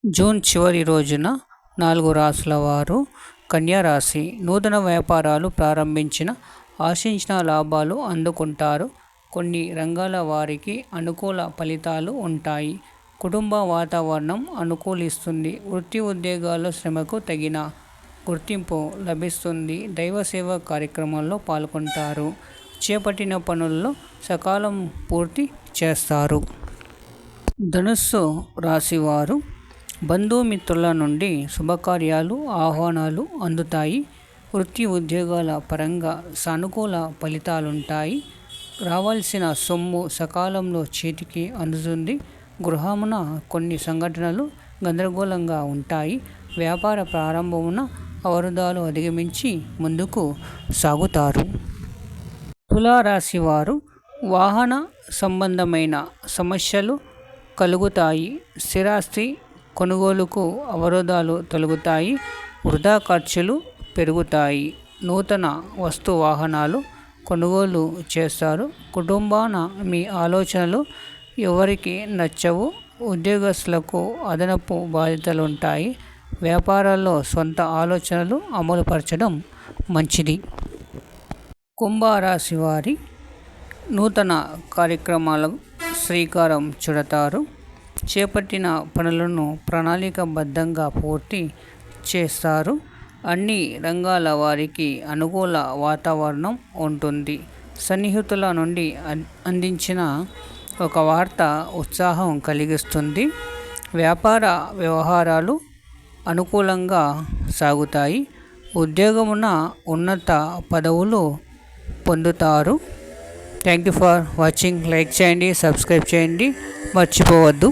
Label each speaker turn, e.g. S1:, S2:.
S1: June చివరి రోజున 4 రాశుల వారు కన్యా రాశి నూతన వ్యాపారాలు ప్రారంభించిన ఆశించిన లాభాలు అందుకుంటారు. కొన్ని రంగాల వారికి అనుకూల ఫలితాలు ఉంటాయి. కుటుంబ వాతావరణం అనుకూలిస్తుంది. వృత్తి ఉద్యోగాల శ్రమకు తగిన గుర్తింపు లభిస్తుంది. దైవ సేవ కార్యక్రమాల్లో పాల్గొంటారు. చేపట్టిన పనుల్లో సకాలం పూర్తి చేస్తారు. ధనుస్సు రాశివారు బంధుమిత్రుల నుండి శుభకార్యాలు ఆహ్వానాలు అందుతాయి. వృత్తి ఉద్యోగాల పరంగా సానుకూల ఫలితాలుంటాయి. రావాల్సిన సొమ్ము సకాలంలో చేతికి అందుతుంది. గృహమున కొన్ని సంఘటనలు గందరగోళంగా ఉంటాయి. వ్యాపార ప్రారంభమున అవరోధాలు అధిగమించి ముందుకు సాగుతారు. తులారాశి వారు వాహన సంబంధమైన సమస్యలు కలుగుతాయి. స్థిరాస్తి కొనుగోలుకు అవరోధాలు తొలగుతాయి. వృధా ఖర్చులు పెరుగుతాయి. నూతన వస్తు వాహనాలు కొనుగోలు చేస్తారు. కుటుంబాన మీ ఆలోచనలు ఎవరికి నచ్చవు. ఉద్యోగస్తులకు అదనపు బాధ్యతలుంటాయి. వ్యాపారాల్లో సొంత ఆలోచనలు అమలుపరచడం మంచిది. కుంభరాశి వారి నూతన కార్యక్రమాలకు శ్రీకారం చుడతారు. చేపట్టిన పనులను ప్రణాళికాబద్ధంగా పూర్తి చేస్తారు. అన్ని రంగాల వారికి అనుకూల వాతావరణం ఉంటుంది. సన్నిహితుల నుండి అందించిన ఒక వార్త ఉత్సాహం కలిగిస్తుంది. వ్యాపార వ్యవహారాలు అనుకూలంగా సాగుతాయి. ఉద్యోగమున ఉన్నత పదవులు పొందుతారు. Thank you for watching. Like చేయండి, సబ్స్క్రైబ్ చేయండి, మర్చిపోవద్దు.